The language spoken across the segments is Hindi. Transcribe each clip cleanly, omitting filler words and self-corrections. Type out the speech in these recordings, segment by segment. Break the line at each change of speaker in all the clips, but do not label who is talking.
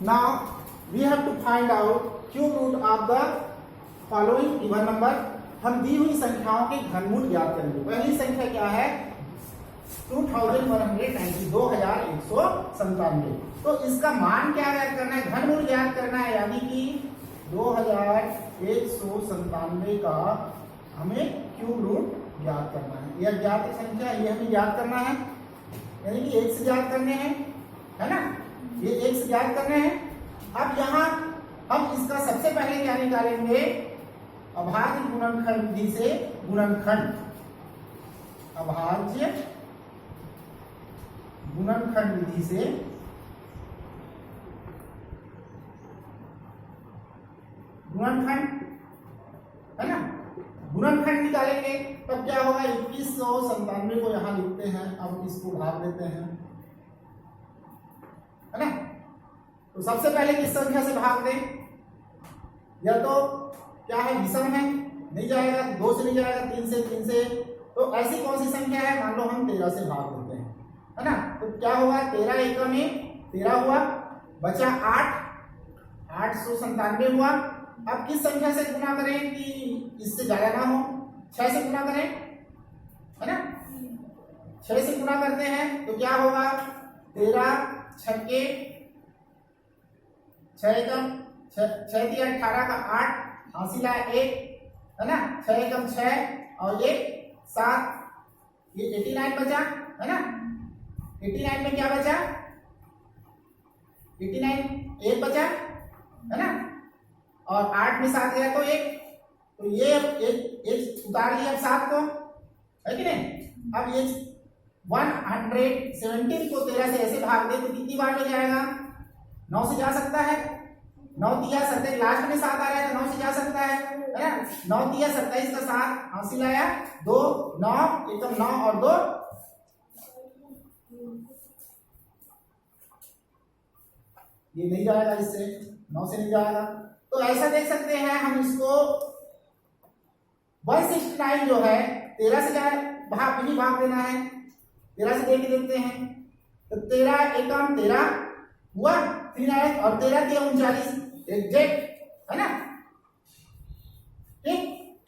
Now we have to find out cube root of the following even number. हम दी हुई संख्याओं के घनमूल ज्ञात करेंगे। पहली संख्या क्या है? 2190, 2197। तो इसका मान क्या ज्ञात करना है? घनमूल ज्ञात करना है, यानी कि 2197 का हमें क्यूब रूट ज्ञात करना है। यह ज्ञात संख्या ये हमें ज्ञात करना है, यानी कि 1 से ज्ञात करने हैं, है ना? ये 1 से ज्ञात करने हैं। अब यहाँ हम इसका सबसे पहले क्या निकालेंगे? अभाज्य गुणनखंड विधि से गुणनखंड, अभाज्य गुणनखंड विधि से गुणनखंड, है ना? गुणनखंड निकालेंगे तब क्या होगा? 2197 को यहां लिखते हैं, अब इसको भाग देते हैं, है ना? तो सबसे पहले किस संख्या से भाग दें? या तो क्या है? विषम है, नहीं जाएगा, 2 से नहीं जाएगा, 3 से, 3 से। तो ऐसी कौन सी संख्या है? मान लो हम 13 से भाग देते हैं, है ना? तो क्या होगा? 13 एकम में 13 हुआ, बचा 8, 897 हुआ। अब किस संख्या से गुना करें कि इससे ज्यादा ना हो? 6 से गुना करें, है ना? 6 से गुना करते हैं तो क्या होगा? 13 छक्के 6 एकम 6 दिया 18 का 8, हासिल है 1, है ना? 6 एकम 6 और ये 7, ये 89 बचा, है ना? 89 में क्या बचा? 89 1 बचा, है ना? और 8 में 7 गया तो 1, तो ये एक उतार लिया 7 को, है कि नहीं? अब ये 117 को 13 से ऐसे भाग दे तो कितनी बार में जाएगा? 9 से जा सकता है। 9 दिया 27, लास्ट में 7 आ रहा है तो 9 से जा सकता है ना? 9 दिया 27 का 7, हासिल आया 2, 9 एकम 9 और 2, ये नहीं जाएगा, इससे 9 से नहीं जाएगा। तो ऐसा देख सकते हैं हम इसको 169 जो है 13 से भाग नहीं भाग देना है, 13 से देख देखते हैं। तो 13 एकम 13 हुआ, 3 आया और 13 के 39 एग्जैक्ट, है ना? ठीक,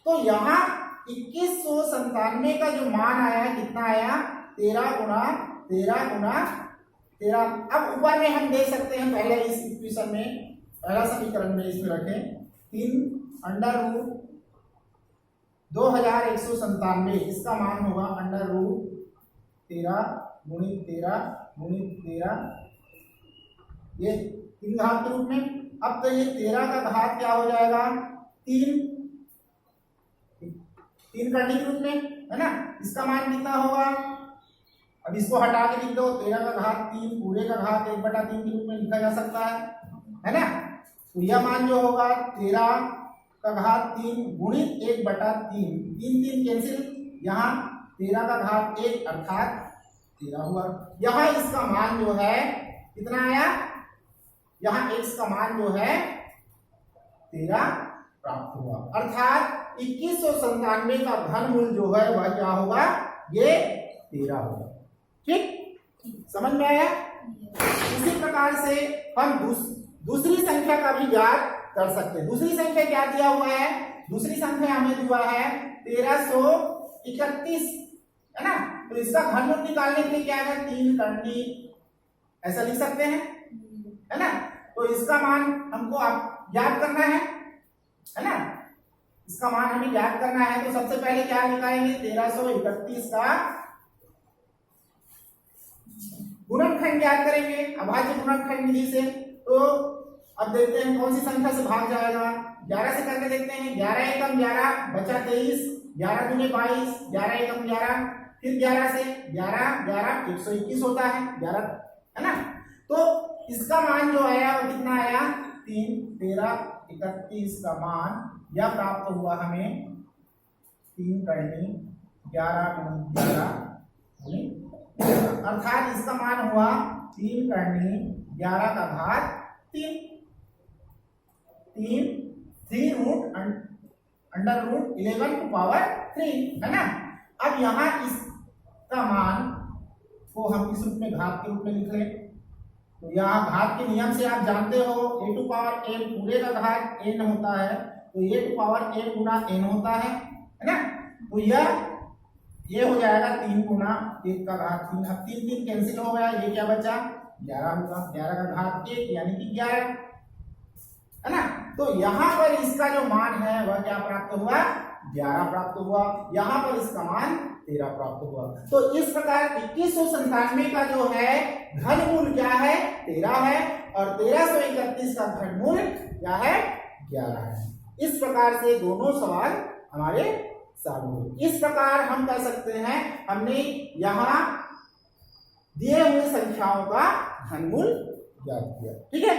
तो यहाँ 2197 का जो मान आया है कितना आया? 13 गुना 13 गुना 13। अब ऊपर में हम देख सकते हैं, पहले इस इक्वेशन में, पहला समीकरण में इसमें रखें 3 अंडर रूट 2197, इसका मान होगा अंडर रूट 13 गुणित 13 गुणित 13, ये 3 घात के रूप में। अब तो ये 13 का घात क्या हो जाएगा? 3 करने के रूप में, है ना? इसका मान कितना होगा? अब इसको हटा के लिख दो, 13 का घात 3 पूरे का घात 1/3 के रूप में लिखा जा सकता है ना? तो यह मान जो होगा 13 का घात 3 गुणित 1/3, 3 कैंसिल, यहाँ 13 का घात 1 अर्थात 13 हुआ। यहाँ इसका मान जो है कितना आया? यहाँ x का मान जो है 13 प्राप्त हुआ, अर्थात 2197 का घनमूल जो है वह क्या होगा? ये 13 होगा। ठीक, समझ में आया? इसी प्रकार से हम दूसरी संख्या का भी ज्ञात कर सकते हैं। दूसरी संख्या क्या दिया हुआ है? दूसरी संख्या हमें दिया है 1331, है ना? तो इसका घनमूल निकालने के लिए क्या है? 3 करनी, ऐसा लिख सकते हैं, है ना? तो इसका मान हमको आप ज्ञात करना है ना? इसका मान हमें ज्ञात करना है, तो सबसे पहले क्या निकालेंगे? 1331 का गुणनखंड ज्ञात करेंगे अभाज्य गुणनखंड विधि से। तो अब देखते हैं कौन सी संख्या से भाग जाएगा। 11 से करके देखते हैं। 11 एकम 11 बचा 23, 11 दूनी 22, 11 एकम 11, फिर 11 से 11 11 121 होता है 11, है ना? तो इसका मान जो आया वो कितना आया? 3 13 31 का मान यह प्राप्त हुआ हमें 3 करनी 11 गुणित 11 गुणित, अर्थात इसका मान हुआ 3 करनी 11 का घात 3 root under root 11 to power 3, है ना? अब यहाँ इसका मान को हम इस रूप में घात के रूप में लिख लें, तो तो यहाँ घात के नियम से आप जानते हो a टू पावर n पूरे का घात n होता है, तो a टू पावर n गुना n होता है ना। तो ये हो जाएगा 3 गुना 1 का घात 3। अब 3 3 कैंसिल हो गया, ये क्या बचा 11 होगा, 11 का घात 1 यानी कि 11 है ना। तो यहाँ पर इसका जो मान है वह क्या प्राप्त हुआ 11 प्राप्त हुआ, यहाँ पर इसका मान 13 प्राप्त हुआ। तो इस प्रकार 2197 का जो है घनमूल क्या है 13 है, और 1331 का घनमूल क्या है 11 है। इस प्रकार से दोनों सवाल हमारे सॉल्व हुए। इस प्रकार हम कह सकते हैं हमने यहाँ दिए हुए संख्याओं का घनमूल ज्ञात किया। ठीक है।